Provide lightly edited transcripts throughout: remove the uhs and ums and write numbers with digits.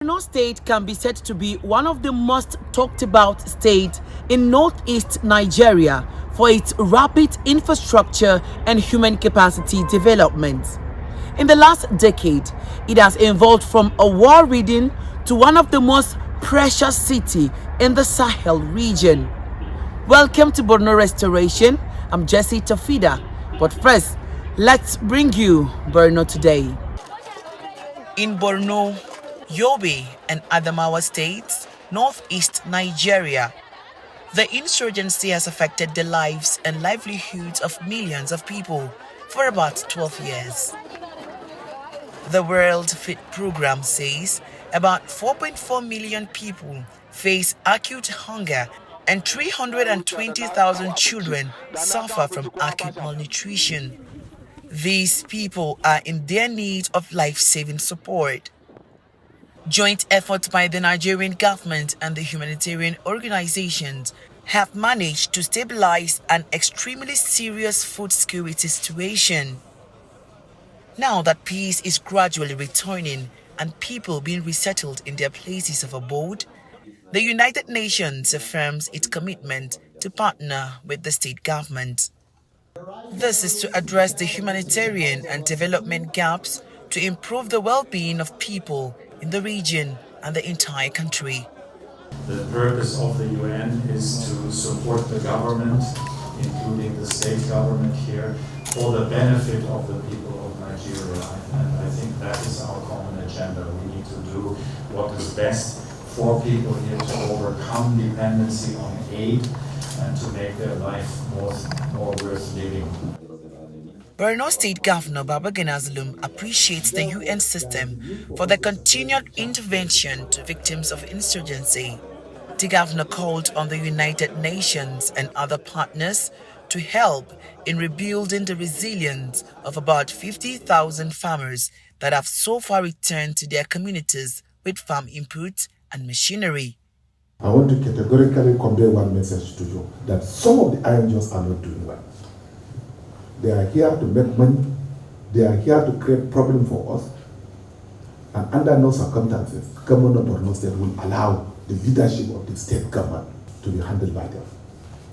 Borno State can be said to be one of the most talked about states in northeast Nigeria for its rapid infrastructure and human capacity development. In the last decade, it has evolved from a war-ridden to one of the most precious cities in the Sahel region. Welcome to Borno Restoration. I'm Jessie Tafida. But first, let's bring you Borno today. In Borno, Yobe and Adamawa states, northeast Nigeria, the insurgency has affected the lives and livelihoods of millions of people for about 12 years. The World Food Programme says about 4.4 million people face acute hunger and 320,000 children suffer from acute malnutrition. These people are in their need of life-saving support. Joint efforts by the Nigerian government and the humanitarian organizations have managed to stabilize an extremely serious food security situation. Now that peace is gradually returning and people being resettled in their places of abode, the United Nations affirms its commitment to partner with the state government. This is to address the humanitarian and development gaps to improve the well-being of people in the region and the entire country. The purpose of the UN is to support the government, including the state government here, for the benefit of the people of Nigeria. And I think that is our common agenda. We need to do what is best for people here to overcome dependency on aid and to make their life more worth living. Borno State Governor Babagana Zulum appreciates the UN system for the continued intervention to victims of insurgency. The governor called on the United Nations and other partners to help in rebuilding the resilience of about 50,000 farmers that have so far returned to their communities with farm input and machinery. I want to categorically convey one message to you, that some of the INGOs are not doing well. They are here to make money, they are here to create problems for us, and under no circumstances, government of Borno State will allow the leadership of the state government to be handled by them.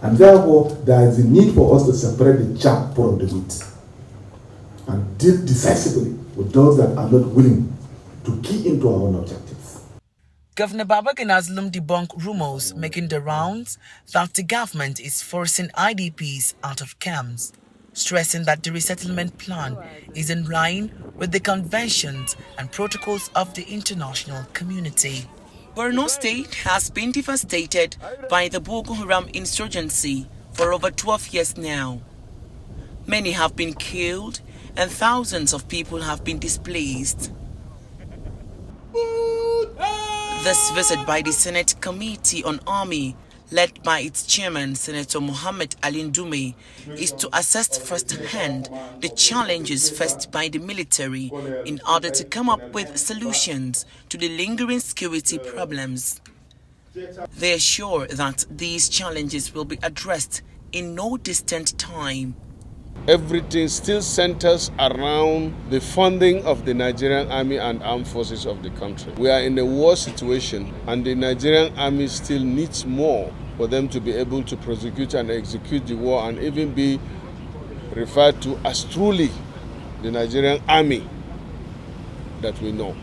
And therefore, there is a need for us to separate the chaff from the wheat and deal decisively with those that are not willing to key into our own objectives. Governor Babagana Zulum debunked rumors making the rounds that the government is forcing IDPs out of camps, stressing that the resettlement plan is in line with the conventions and protocols of the international community. Borno State has been devastated by the Boko Haram insurgency for over 12 years now. Many have been killed and thousands of people have been displaced. This visit by the Senate Committee on Army, led by its chairman, Senator Mohammed Ali Ndume, is to assess firsthand the challenges faced by the military in order to come up with solutions to the lingering security problems. They assure that these challenges will be addressed in no distant time. Everything still centers around the funding of the Nigerian Army and armed forces of the country. We are in a war situation, and the Nigerian Army still needs more for them to be able to prosecute and execute the war and even be referred to as truly the Nigerian Army that we know.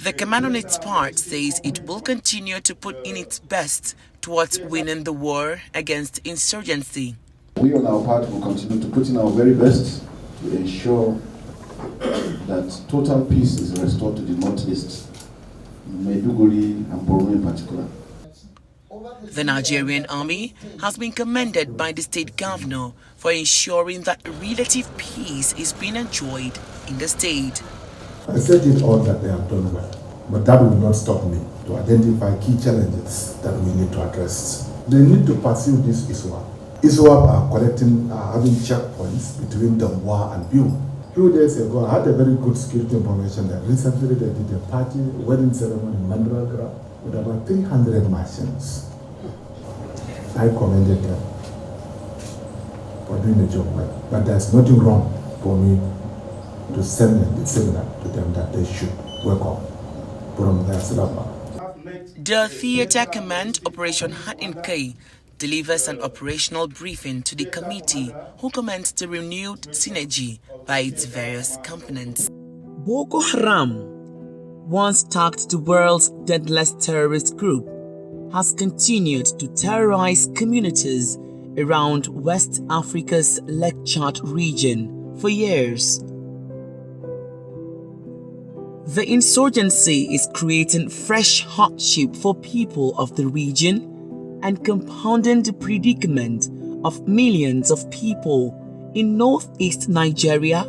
The command on its part says it will continue to put in its best towards winning the war against insurgency. We on our part will continue to put in our very best to ensure that total peace is restored to the northeast, Maiduguri and Borno in particular. The Nigerian army has been commended by the state governor for ensuring that relative peace is being enjoyed in the state. I said it all that they have done well, but that will not stop me to identify key challenges that we need to address. They need to pursue this ISWAP. ISWAP are having checkpoints between Damwa and Biu. A few days ago, I had a very good security information that recently they did a party, wedding ceremony in Mandragra with about 300 Martians. I commended them for doing the job well, but there's nothing wrong for me to send a signal to them that they should work on. borom da sirama. The Theatre Command Operation Hat in Kai delivers an operational briefing to the committee who comments the renewed synergy by its various components. Boko Haram, once tagged the world's deadliest terrorist group, has continued to terrorize communities around West Africa's Lake Chad region for years. The insurgency is creating fresh hardship for people of the region and compounding the predicament of millions of people in northeast Nigeria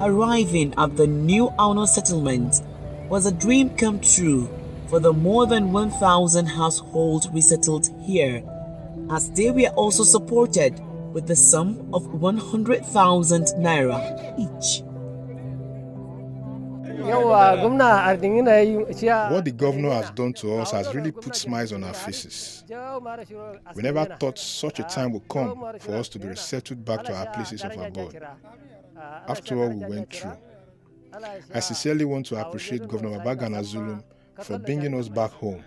arriving at the new Auno settlement was a dream come true for the more than 1,000 households resettled here, as they were also supported with the sum of 100,000 naira each. What the governor has done to us has really put smiles on our faces. We never thought such a time would come for us to be resettled back to our places of abode. After all we went through, I sincerely want to appreciate Governor Babagana Zulum for bringing us back home.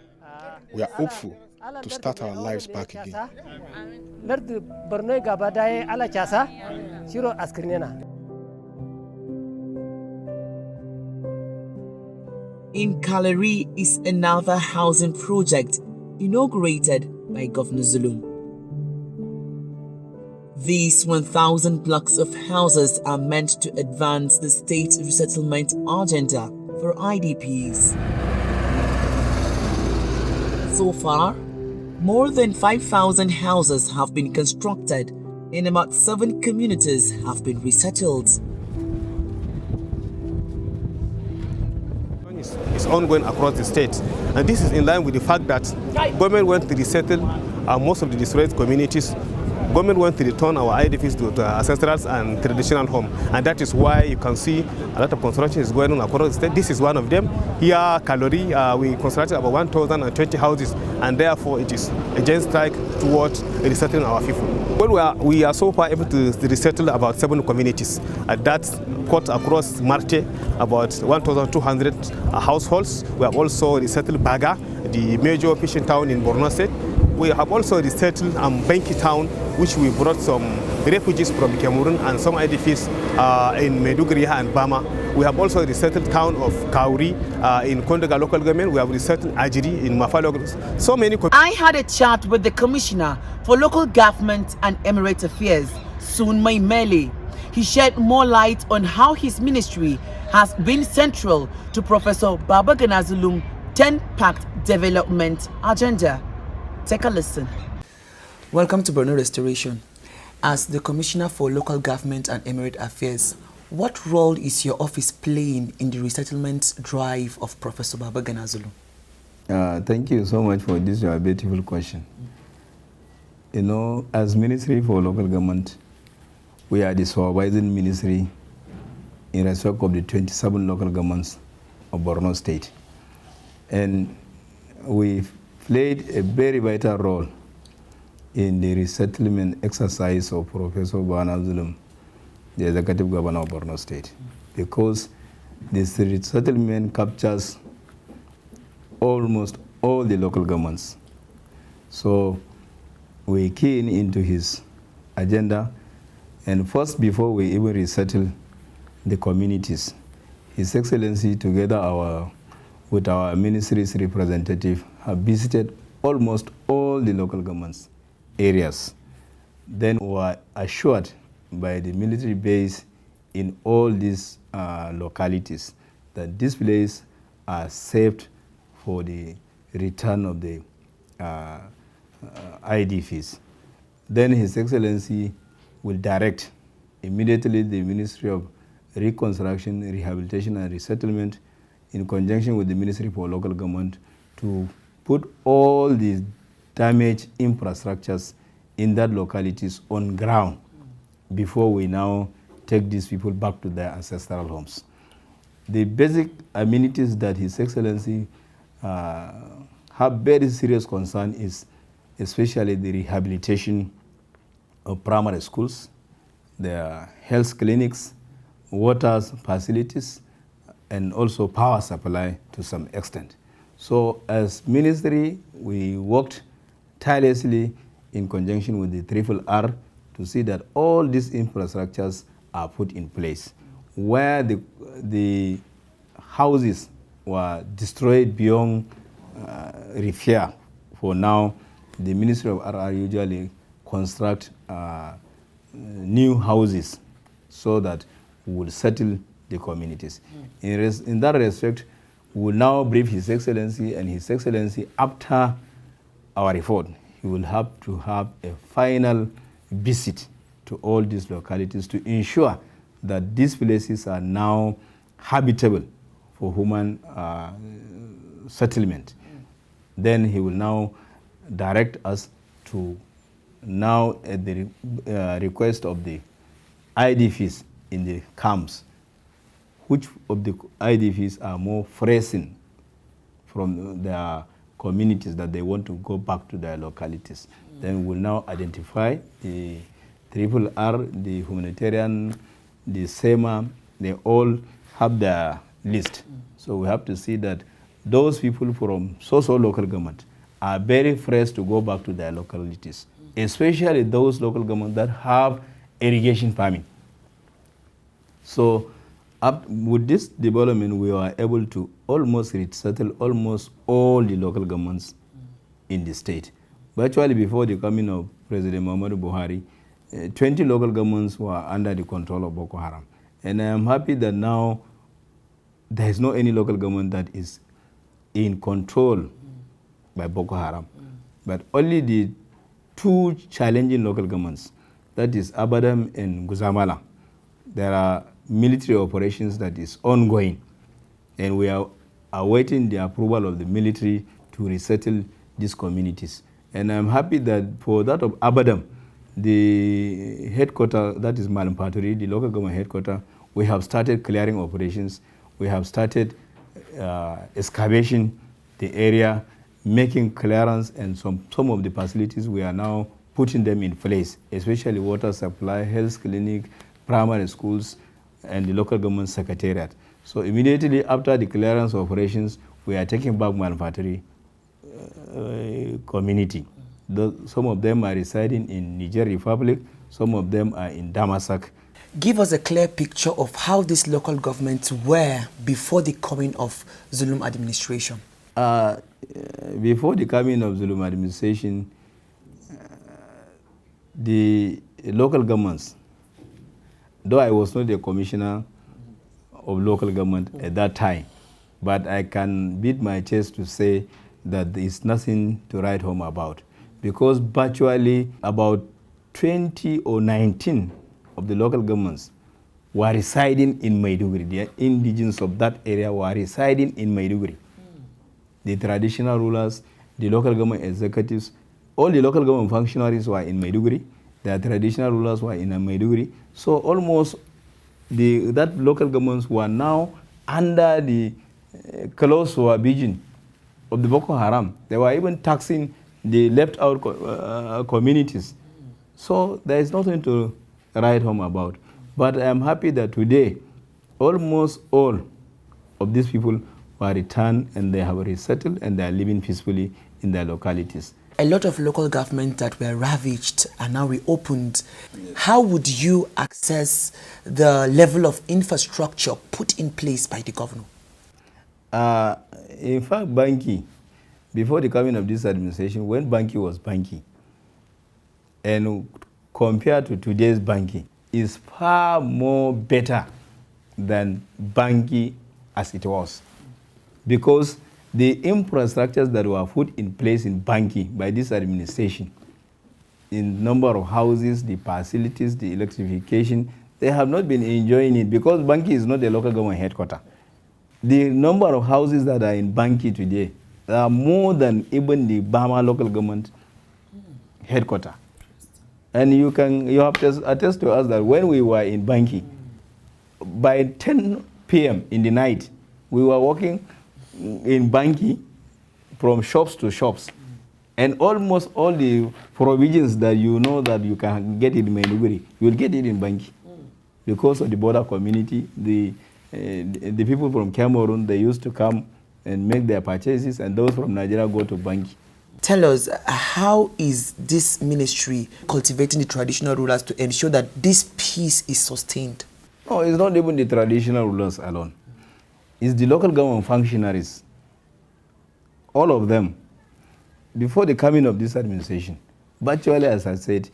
We are hopeful to start our lives back again. In Kaleri is another housing project inaugurated by Governor Zulum. These 1,000 blocks of houses are meant to advance the state resettlement agenda for IDPs. So far, more than 5,000 houses have been constructed and about 7 communities have been resettled. Is ongoing across the state, and this is in line with the fact that government went to resettle most of the destroyed communities. Government went to return our IDPs to ancestral and traditional home, and that is why you can see a lot of construction is going on across the state. This is one of them. Here, Kalori, we constructed about 1,020 houses, and therefore it is a giant strike towards resettling our people. Well, we are so far able to resettle about 7 communities. That's cut across Marte, about 1,200 households. We have also resettled Baga, the major fishing town in Borno State. We have also resettled Benki town, which we brought some refugees from Cameroon and some IDPs in Maiduguri and Bama. We have also resettled town of Kauri in Kondoga local government. We have resettled Ajiri in Mafalo. So many. I had a chat with the Commissioner for Local Government and Emirate Affairs, Sun Maimele. He shed more light on how his ministry has been central to Professor Babagana Zulum's 10-pact development agenda. Take a listen. Welcome to Borno Restoration. As the Commissioner for Local Government and Emirate Affairs, what role is your office playing in the resettlement drive of Professor Babagana Zulum? Thank you so much for this beautiful question. You know, as Ministry for Local Government, we are the supervising ministry in respect of the 27 local governments of Borno State. And we've played a very vital role in the resettlement exercise of Professor Babagana Zulum, the Executive Governor of Borno State, because this resettlement captures almost all the local governments. So we key into his agenda, and first, before we even resettle the communities, His Excellency, together with our ministry's representative, have visited almost all the local governments areas. Then we were assured by the military base in all these localities that these places are saved for the return of the IDPs. Then His Excellency will direct immediately the Ministry of Reconstruction, Rehabilitation and Resettlement in conjunction with the Ministry for Local Government to put all the damaged infrastructures in that localities on ground before we now take these people back to their ancestral homes. The basic amenities that His Excellency have very serious concern is especially the rehabilitation of primary schools, their health clinics, water facilities, and also power supply to some extent. So as ministry, we worked tirelessly in conjunction with the RRR to see that all these infrastructures are put in place. Where the houses were destroyed beyond repair, for now, the Ministry of RRR usually construct new houses so that we will settle the communities. In that respect, we will now brief His Excellency, and His Excellency, after our report, he will have to have a final visit to all these localities to ensure that these places are now habitable for human settlement. Then he will now direct us to now at the request of the IDPs in the camps, which of the IDPs are more pressing from their communities that they want to go back to their localities. Then we'll now identify the RRR, the humanitarian, the SEMA, they all have their list. So we have to see that those people from local government are very fresh to go back to their localities, especially those local governments that have irrigation farming. So with this development, we were able to almost resettle almost all the local governments in the state. Virtually before the coming of President Muhammadu Buhari, 20 local governments were under the control of Boko Haram. And I am happy that now there is no any local government that is in control by Boko Haram, but only the two challenging local governments, that is Abadam and Guzamala. There are military operations that is ongoing, and we are awaiting the approval of the military to resettle these communities. And I'm happy that for that of Abadam, the headquarters, that is Malampaturi, the local government headquarters, we have started clearing operations. We have started excavation the area, making clearance, and some of the facilities we are now putting them in place, especially water supply, health clinic, primary schools, and the local government secretariat. So immediately after the clearance operations, we are taking back Malampaturi community. Some of them are residing in Niger Republic, some of them are in Damasak. Give us a clear picture of how these local governments were before the coming of Zulum administration. Before the coming of Zulum administration, the local governments, though I was not a commissioner of local government at that time, but I can beat my chest to say that there is nothing to write home about, because virtually about 20 or 19 of the local governments were residing in Maiduguri. The indigenes of that area were residing in Maiduguri. The traditional rulers, the local government executives, all the local government functionaries were in Maiduguri. The traditional rulers were in Maiduguri. So almost that local governments were now under the close supervision of the Boko Haram. They were even taxing the left out communities. So there is nothing to write home about. But I am happy that today almost all of these people were returned and they have resettled and they are living peacefully in their localities. A lot of local governments that were ravaged are now reopened. How would you access the level of infrastructure put in place by the governor? In fact, Banki, before the coming of this administration, when Banki was Banki, and compared to today's Banki, is far more better than Banki as it was. Because the infrastructures that were put in place in Banki by this administration, in number of houses, the facilities, the electrification, they have not been enjoying it because Banki is not a local government headquarters. The number of houses that are in Banki today are more than even the Bama local government headquarters. And you have to attest to us that when we were in Banki, by 10 p.m. in the night, we were walking in Banki from shops to shops. And almost all the provisions that you know that you can get in Maiduguri, you will get it in Banki. Because of the border community, the people from Cameroon, they used to come and make their purchases, and those from Nigeria go to Banki. Tell us, how is this ministry cultivating the traditional rulers to ensure that this peace is sustained? No, it's not even the traditional rulers alone. It's the local government functionaries. All of them, before the coming of this administration, virtually, as I said,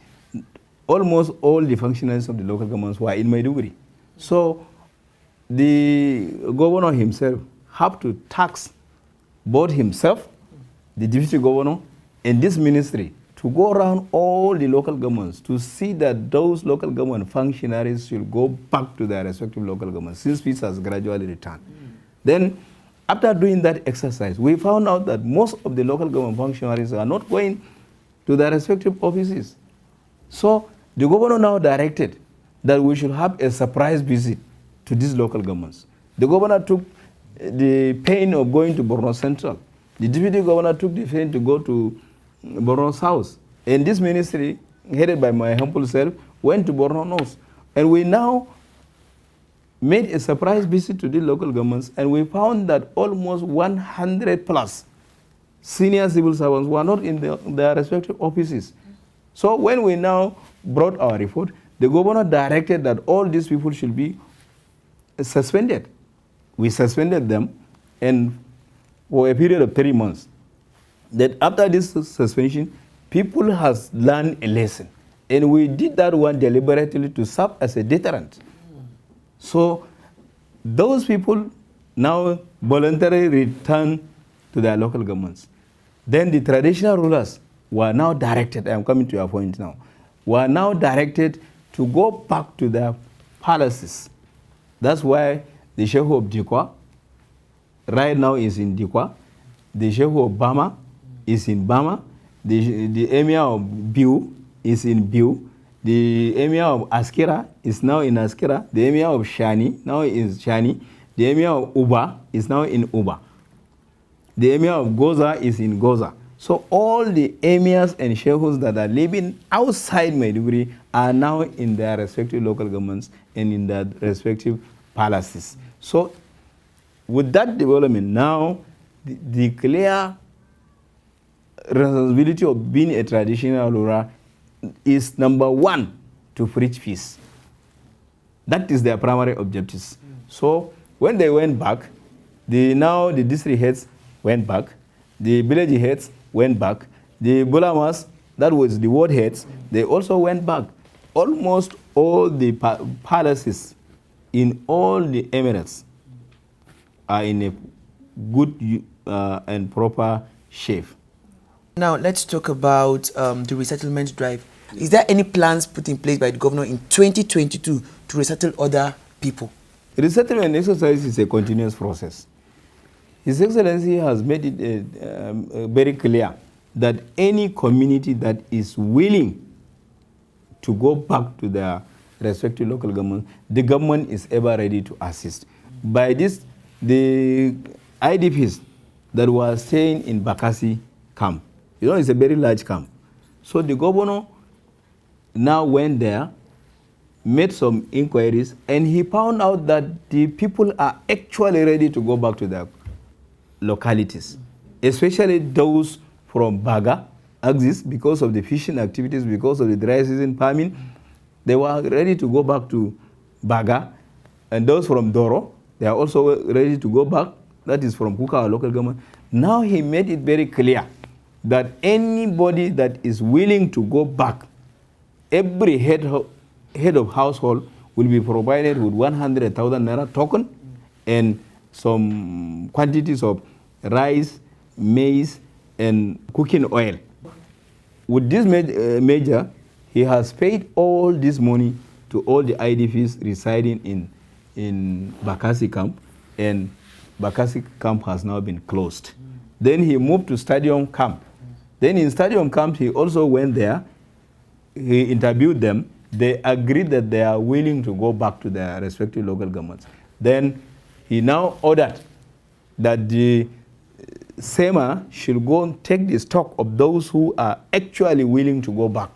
almost all the functionaries of the local governments were in Maiduguri. So the governor himself have to tax both himself, the deputy governor, and this ministry to go around all the local governments to see that those local government functionaries should go back to their respective local governments since peace has gradually returned. Then, after doing that exercise, we found out that most of the local government functionaries are not going to their respective offices. So, the governor now directed that we should have a surprise visit to these local governments. The governor took the pain of going to Borno Central. The deputy governor took the pain to go to Borno South. And this ministry, headed by my humble self, went to Borno North. And we now made a surprise visit to the local governments, and we found that almost 100 plus senior civil servants were not in their respective offices. So when we now brought our report, the governor directed that all these people should be suspended. We suspended them, and for a period of 3 months. That after this suspension, people has learned a lesson. And we did that one deliberately to serve as a deterrent. So those people now voluntarily return to their local governments. Then the traditional rulers were now directed, I'm coming to your point now, were now directed to go back to their palaces. That's why the Sheikh of Dikwa right now is in Dikwa. The Sheikh of Bama is in Bama. The Emir of Biu is in Biu. The Emir of Askira is now in Askira. The Emir of Shani now is Shani. The Emir of Uba is now in Uba. The Emir of Goza is in Goza. So all the emirs and sheikhs that are living outside Maiduguri are now in their respective local governments and in their respective palaces. So with that development, now the clear responsibility of being a traditional ruler is number one, to preach peace. That is their primary objectives. So when they went back, now the district heads went back, the village heads went back, the bulamas, that was the ward heads, they also went back. Almost all the palaces in all the emirates are in a good and proper shape. Now let's talk about the resettlement drive. Is there any plans put in place by the governor in 2022 to resettle other people? Resettlement exercise is a continuous process. His Excellency has made it very clear that any community that is willing to go back to their respective local government, the government is ever ready to assist. By this, the IDPs that were staying in Bakassi camp, you know, it's a very large camp. So the governor now went there, made some inquiries, and he found out that the people are actually ready to go back to their localities, especially those from Baga, Axis, because of the fishing activities, because of the dry season farming. They were ready to go back to Baga, and those from Doro, they are also ready to go back. That is from Kuka, our local government. Now he made it very clear that anybody that is willing to go back, every head of household will be provided with 100,000 naira token and some quantities of rice, maize, and cooking oil. With this measure, he has paid all this money to all the IDPs residing in Bakassi camp, and Bakassi camp has now been closed. Then he moved to Stadium camp. Then in Stadium camp, he also went there. He interviewed them. They agreed that they are willing to go back to their respective local governments. Then he now ordered that the SEMA should go and take the stock of those who are actually willing to go back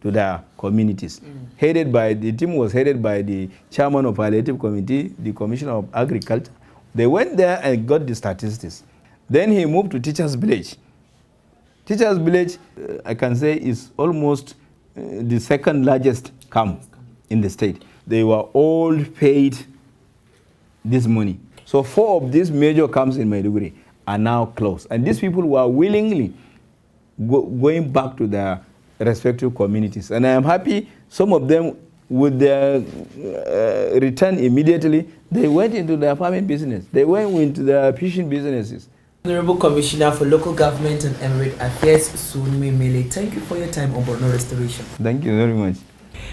to their communities. The team was headed by the chairman of palliative committee, the commissioner of agriculture. They went there and got the statistics. Then he moved to Teachers Village. Teachers Village, I can say, is almost the second largest camp in the state. They were all paid this money. So 4 of these major camps in Maiduguri are now closed. And these people were willingly going back to their respective communities. And I am happy some of them, with their return immediately, they went into their farming business. They went into their fishing businesses. Honorable Commissioner for Local Government and Emirate Affairs, Zulum, thank you for your time on Borno Restoration. Thank you very much.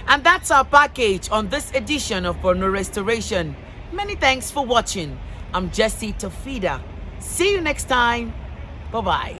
And that's our package on this edition of Borno Restoration. Many thanks for watching. I'm Jessie Tofida. See you next time. Bye-bye.